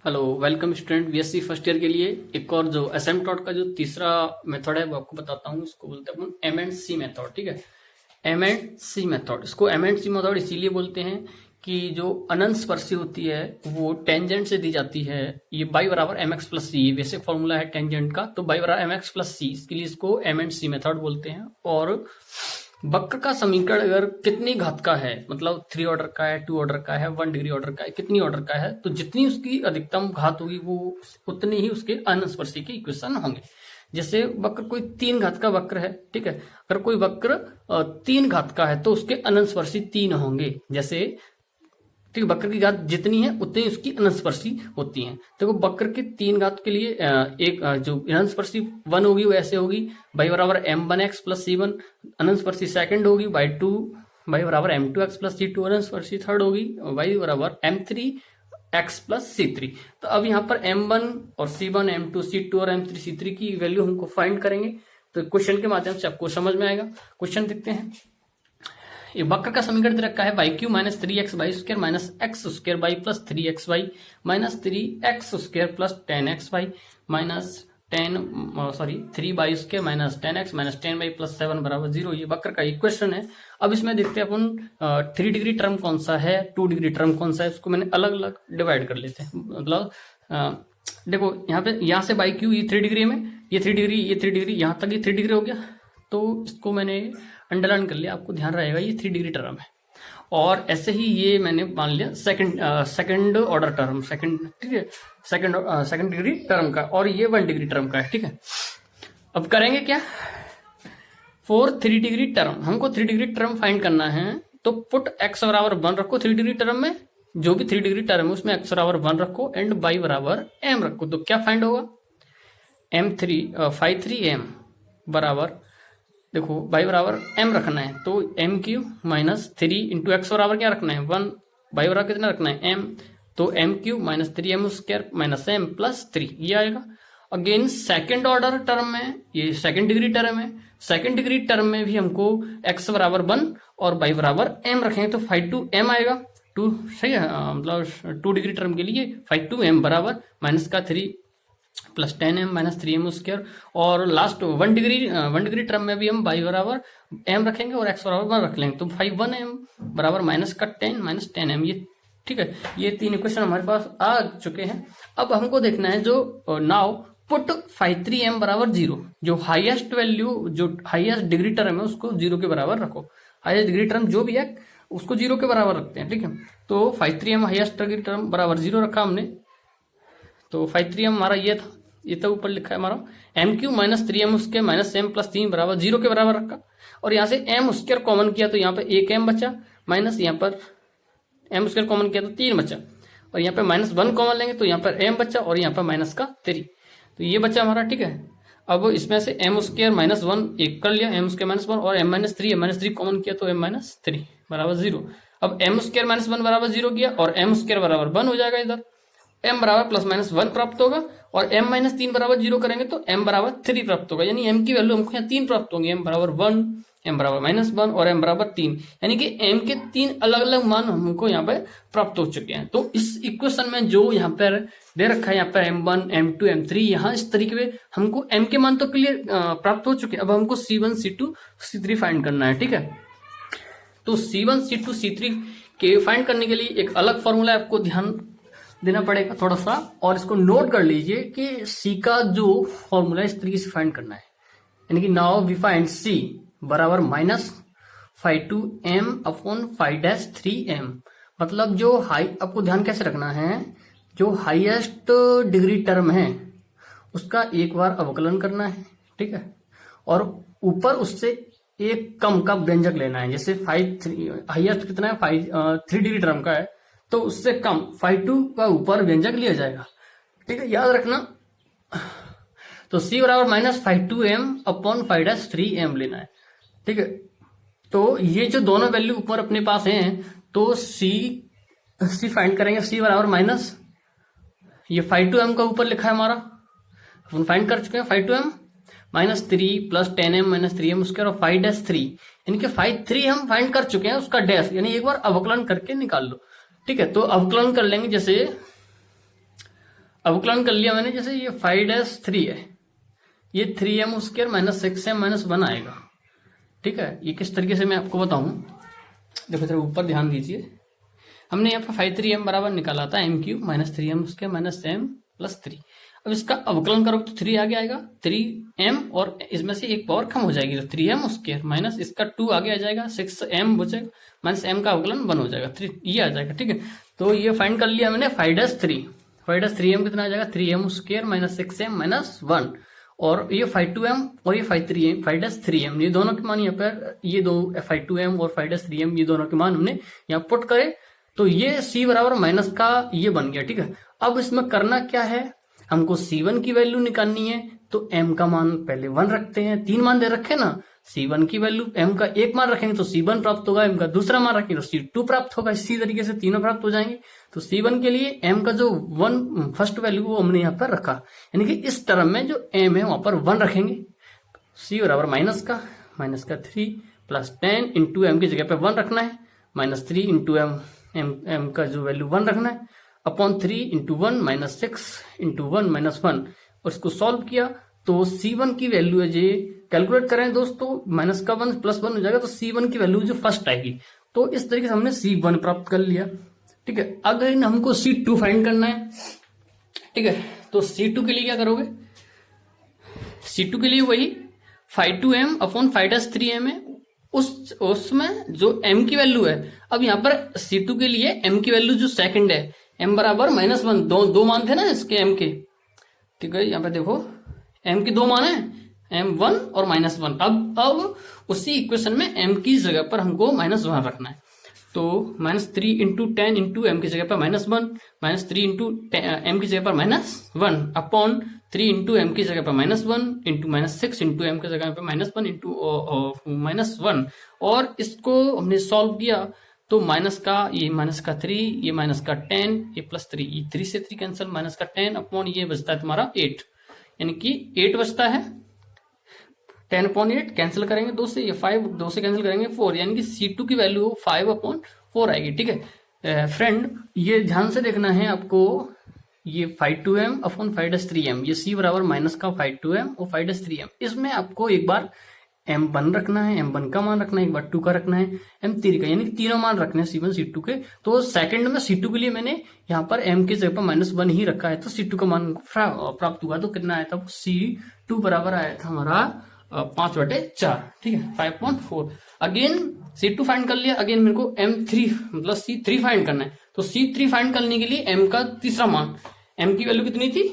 Hello, welcome student BSc first year के लिए एक और जो एसिम्पटोट का जो तीसरा मेथड है वो आपको बताता हूँ। इसको बोलते हैं अपन एम एंड सी मेथड। ठीक है, एम एंड सी मेथड। इसको एम एंड सी मेथड इसीलिए बोलते हैं कि जो अनंत स्पर्शी होती है वो टेंजेंट से दी जाती है। ये बाई बराबर एम एक्स प्लस सी, बेसिक फॉर्मूला है टेंजेंट का, तो बाई बराबर एम एक्स प्लस सी, इसके लिए इसको एम एंड सी मेथड बोलते हैं। और वक्र का समीकरण अगर कितनी घात का है, मतलब 3 ऑर्डर का है, 2 ऑर्डर का है, 1 डिग्री ऑर्डर का है, कितनी ऑर्डर का है, तो जितनी उसकी अधिकतम घात होगी वो उतनी ही उसके अनस्पर्शी के इक्वेशन होंगे। जैसे वक्र कोई 3 घात का वक्र है, ठीक है, अगर कोई वक्र 3 घात का है तो उसके अनस्पर्शी 3 होंगे। जैसे ठीक, वक्र की घात जितनी है उतनी उसकी अनस्पर्शी होती है। देखो वक्र की 3 घात के लिए एक जो अनस्पर्शी 1 होगी वो ऐसे होगी, बाई बराबर m1x प्लस c1। अनस्पर्शी सेकंड होगी बाई 2 बाई बराबर m2x प्लस c2। अनस्पर्शी थर्ड होगी बाई बराबर m3x प्लस c3। तो अब यहाँ पर m1 और c1, m2 c2 और m3 c3 की वैल्यू हमको फाइंड करेंगे। तो क्वेश्चन के माध्यम से आपको समझ में आएगा। क्वेश्चन देखते हैं। ये वक्र का समीकरण दे रखा है y cube minus 3x y square minus x square y plus 3x y minus 3x square plus 10x y minus 3 y square minus 10x minus 10 y plus 7 बराबर 0। ये वक्र का इक्वेशन है। अब इसमें देखते हैं अपन 3 डिग्री टर्म कौन सा है, 2 डिग्री टर्म कौन सा है, इसको मैंने अलग अलग डिवाइड कर लेते हैं। मतलब देखो यहाँ से वाई क्यू ये 3 डिग्री में, ये 3 डिग्री, ये 3 डिग्री, यहाँ तक ये 3 डिग्री हो गया, तो इसको मैंने अंडरलाइन कर लिया, आपको ध्यान रहेगा ये 3 डिग्री टर्म है। और ऐसे ही ये मैंने मान लिया सेकंड ऑर्डर टर्म, ठीक है, सेकंड डिग्री टर्म का, और ये 1 डिग्री टर्म का है। ठीक है, अब करेंगे क्या, फॉर 3 डिग्री टर्म हमको 3 डिग्री टर्म फाइंड करना है। तो पुट x बराबर 1 रखो 3 डिग्री टर्म में, जो भी 3 डिग्री टर्म है उसमें x बराबर 1 रखो एंड y बराबर m रखो। तो क्या फाइंड होगा, m3 बराबर, देखो y बराबर m रखना है तो m Q minus 3 into x बराबर क्या रखना है 1, y बराबर कितना रखना है m, तो m Q minus 3m square minus m plus 3 ये आएगा। अगेन सेकंड ऑर्डर टर्म में, ये सेकंड डिग्री टर्म है, सेकंड डिग्री टर्म में भी हमको x बराबर 1 और y बराबर m रखेंगे तो 5 m आएगा। 2 सही है, मतलब 2 डिग्री टर्म के लिए 5 बराबर माइनस का 3 plus 10m minus 3m square. और लास्ट 1 डिग्री टर्म में भी हम y बराबर m रखेंगे और x बराबर 1 रख लेंगे, तो 5 बराबर माइनस का 10 माइनस 10m। ये ठीक है, ये 3 इक्वेशन हमारे पास आ चुके हैं। अब हमको देखना है जो नाउ पुट 5 बराबर 0, जो हाईएस्ट वैल्यू, जो हाईएस्ट डिग्री टर्म है उसको 0 के बराबर रखो। हाईएस्ट डिग्री टर्म जो भी है उसको 0 के बराबर रखते हैं। ठीक है, तो 5 हाईएस्ट डिग्री टर्म बराबर 0 रखा हमने, तो 5 हमारा ये था, ये तो ऊपर लिखा है हमारा m क्यू माइनस 3m उसके माइनस m प्लस 3 बराबर 0 के बराबर रखा। और यहाँ से m स्क्वायर कॉमन किया तो यहाँ पे 1m बचा, माइनस यहाँ पर m स्क्वायर कॉमन किया तो 3 बचा, और यहाँ पे माइनस 1 कॉमन लेंगे तो यहाँ पर m बचा और यहाँ पर माइनस का 3, तो ये बचा हमारा। ठीक है, अब इसमें से m स्क्वायर माइनस 1 एक कर लिया, m स्क्वायर माइनस 1 और m माइनस 3 कॉमन किया तो m माइनस 3 बराबर 0। अब m स्क्वायर माइनस 1 बराबर 0 किया और m स्क्वायर बराबर 1 हो जाएगा, इधर m बराबर प्लस माइनस 1 प्राप्त होगा, और m माइनस 3 बराबर 0 करेंगे तो m बराबर 3 प्राप्त होगा। यानी m की वैल्यू हमको यहाँ 3 प्राप्त होंगे, m बराबर 1, m बराबर माइनस 1 और m बराबर 3, यानी कि m के 3 अलग अलग मान हमको यहाँ पे प्राप्त हो चुके हैं। तो इस इक्वेशन में जो यहाँ पर दे रखा है, यहाँ पर m1 m2 m3, यहाँ इस तरीके में हमको m के मान तो क्लियर प्राप्त हो चुके हैं। अब हमको c1 c2 c3 फाइंड करना है। ठीक है, तो c1 c2 c3 के फाइंड करने के लिए एक अलग फॉर्मूला आपको ध्यान देना पड़ेगा थोड़ा सा, और इसको नोट कर लीजिए कि C का जो फॉर्मूला इस तरीके से फाइंड करना है। यानी कि नाउ वी फाइंड C बराबर माइनस 5m अपॉन 5-3m। मतलब जो हाई, आपको ध्यान कैसे रखना है, जो हाईएस्ट डिग्री टर्म है उसका एक बार अवकलन करना है। ठीक है, और ऊपर उससे एक कम का व्यंजक लेना है। जैसे 5 हाईएस्ट कितना है, 3 डिग्री टर्म का है, तो उससे कम 5 का ऊपर व्यंजक लिया जाएगा। ठीक है, याद रखना। तो C बराबर माइनस 5m अपॉन 5-3m लेना है। ठीक है, तो ये जो दोनों वैल्यू ऊपर अपने पास हैं, तो C फाइंड करेंगे। C बराबर माइनस, ये 5m का ऊपर लिखा है हमारा, अपन फाइंड कर चुके हैं 5m minus 3 plus 10m minus 3m square और 5-3, यानी कि 5-3 हम फाइंड कर चुके हैं, उसका डैश, यानी एक बार अवकलन करके निकाल लो। ठीक है, तो अवकलन कर लेंगे। जैसे अवकलन कर लिया मैंने, जैसे ये 5-3 है, ये 3m square minus 6m minus 1 आएगा। ठीक है, ये किस तरीके से मैं आपको बताऊं, देखो जरा ऊपर ध्यान दीजिए। हमने यहाँ पर 5-3m बराबर निकाला था m cube minus 3m square minus m plus 3। अब इसका अवकलन करो तो 3 आगे आएगा, 3m और इसमें से एक पावर कम हो जाएगी तो 3m स्क्वायर माइनस इसका 2 आगे आ जाएगा, 6m बचेगा माइनस m का अवकलन 1 हो जाएगा, 3 ये आ जाएगा। ठीक है, तो ये फाइंड कर लिया मैंने 5-3m कितना आ जाएगा 3m square minus 6m minus 1, और ये 5-2m और ये 5-3m ये दोनों के मान यहाँ पर, ये दो 5-2m और 5-3m ये दोनों के मान हमने यहाँ पुट करे तो ये c बराबर माइनस का ये बन गया। ठीक है, अब इसमें करना क्या है, हमको C1 की वैल्यू निकालनी है तो m का मान पहले 1 रखते हैं, 3 मान दे रखे ना, C1 की वैल्यू m का 1 मान रखेंगे तो C1 प्राप्त होगा, m का दूसरा मान रखेंगे तो C2 प्राप्त होगा, इसी तरीके से तीनों प्राप्त हो जाएंगे। तो C1 के लिए m का जो 1 फर्स्ट वैल्यू वो हमने यहाँ पर रखा, यानी कि इस टर्म में जो m है वहां पर 1 रखेंगे। c बराबर माइनस का 3 प्लस 10 इंटू एम की जगह पे 1 रखना है, माइनस 3 इंटू m का जो वैल्यू 1 रखना है, upon 3 into 1 minus 6 into 1 minus 1, और इसको सॉल्व किया तो C1 की वैल्यू है जी, कैलकुलेट करें दोस्तों, माइनस का 1 प्लस 1 हो जाएगा तो C1 की वैल्यू जो फर्स्ट आएगी। तो इस तरीके से हमने C1 प्राप्त कर लिया। ठीक है, अगर हमको C2 फाइंड करना है, ठीक है, तो C2 के लिए क्या करोगे, C2 के लिए वही 5-2m अपॉन 5-3m है, उसमें जो m की वैल्यू है, अब यहाँ पर C2 के लिए m की वैल्यू जो सेकंड है m बराबर -1, दो मान थे ना इसके m के। ठीक है, यहाँ पे देखो m के 2 मान है, m1 और -1। अब उसी इक्वेशन में m की जगह पर हमको -1 रखना है, तो -3 इंटू 10 इंटू एम की जगह पर -1, -3 इंटू एम की जगह पर -1 अपॉन 3 इंटू एम की जगह पर -1 इंटू -6 इंटू एम की जगह पर -1 इंटू -1, और इसको हमने सॉल्व किया तो माइनस का 3, ये माइनस का 10, ये प्लस 3, ये 3 से 3 कैंसिल, माइनस का 10 अपॉन ये बचता है तुम्हारा 8, यानी कि 8 बचता है, 10 अपॉन 8 कैंसिल करेंगे 2 से, ये 5 2 से कैंसिल करेंगे 4, यानी कि C2 की वैल्यू 5/4 आएगी। ठीक है फ्रेंड, ये ध्यान से देखना है आपको, ये 5-2m अपॉन 5-3m, ये C बराबर माइनस का 5-2m और 5-3m, इसमें आपको एक बार m1 रखना है, m1 का मान रखना है, एक बार 2 का रखना है, m3 का, यानी कि तीनों मान रखने हैं C1 C2 के। तो सेकंड में C2 के लिए मैंने यहाँ पर m की जगह पर -1 ही रखा है, तो C2 का मान प्राप्त हुआ। तो कितना आया था, C2 बराबर आया था हमारा 5/4। ठीक है, 5.4। अगेन C2 फाइंड कर लिया, अगेन मेरे को m3 मतलब C3 फाइंड करना है, तो C3 फाइंड करने के लिए m का तीसरा मान, m की वैल्यू कितनी थी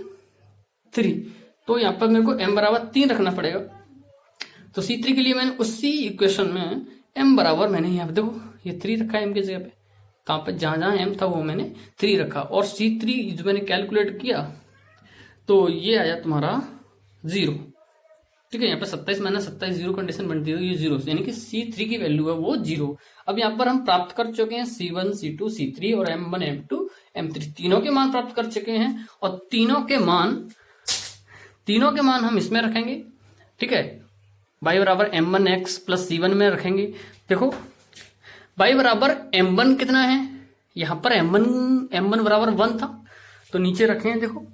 3, तो यहाँ पर मेरे को m बराबर 3 रखना पड़ेगा। तो C3 के लिए मैंने उसी इक्वेशन में m बराबर, मैंने यहाँ पे देखो ये 3 रखा है m की जगह पे, कहाँ पे जहां m था वो मैंने 3 रखा, और C3 जो मैंने कैलकुलेट किया तो ये आया तुम्हारा 0। ठीक है, यहाँ पे 27 माइनस 27 0 कंडीशन बनती है, ये 0, यानी कि C3 की वैल्यू है वो 0। अब यहाँ पर हम प्राप्त कर चुके हैं C1 C2 C3 और M1 M2 M3, तीनों के मान प्राप्त कर चुके हैं, और तीनों के मान हम इसमें रखेंगे। ठीक है, y बराबर m1x प्लस C1 में रखेंगे। देखो y बराबर m1 कितना है, यहाँ पर m1 बराबर 1 था, तो नीचे रखें, देखो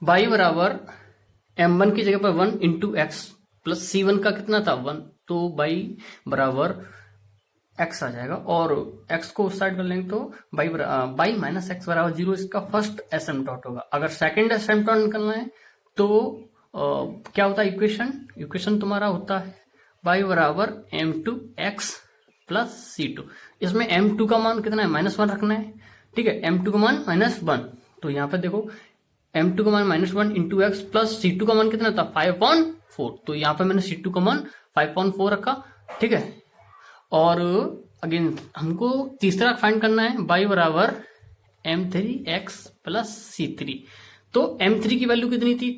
y बराबर m1 की जगह पर 1 इंटू एक्स प्लस C1 का कितना था 1, तो y बराबर x आ जाएगा, और x को उस साइड कर लेंगे तो y माइनस एक्स बराबर 0, इसका फर्स्ट एसिम्पटोट होगा। अगर सेकंड एसिम्पटोट निकलना है तो क्या होता है, इक्वेशन तुम्हारा होता है y बराबर m2x प्लस C2, इसमें m2 का मान कितना है -1 रखना है। ठीक है, m2 का मान -1, तो यहाँ पे देखो m2 का मान -1 इंटू एक्स प्लस C2 का मान कितना था 5.4, तो यहाँ पे मैंने C2 का मान 5.4 रखा। ठीक है, और अगेन हमको तीसरा फाइंड करना है y बराबर m3x प्लस C3, तो m3 की वैल्यू कितनी थी,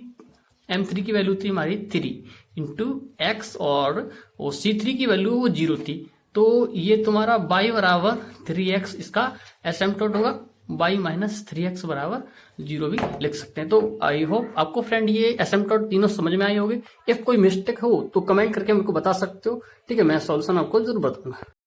m3 की वैल्यू थी हमारी 3 इंटू एक्स, और C3 की वैल्यू वो 0 थी, तो ये तुम्हारा y बराबर 3x इसका एसिम्पटोट होगा, y माइनस 3x बराबर 0 भी लिख सकते हैं। तो आई होप आपको फ्रेंड ये एसिम्पटोट तीनों समझ में आए होंगे। इफ कोई मिस्टेक हो तो कमेंट करके मेरे को बता सकते हो। ठीक है, मैं सॉल्यूशन आपको जरूर बताऊंगा।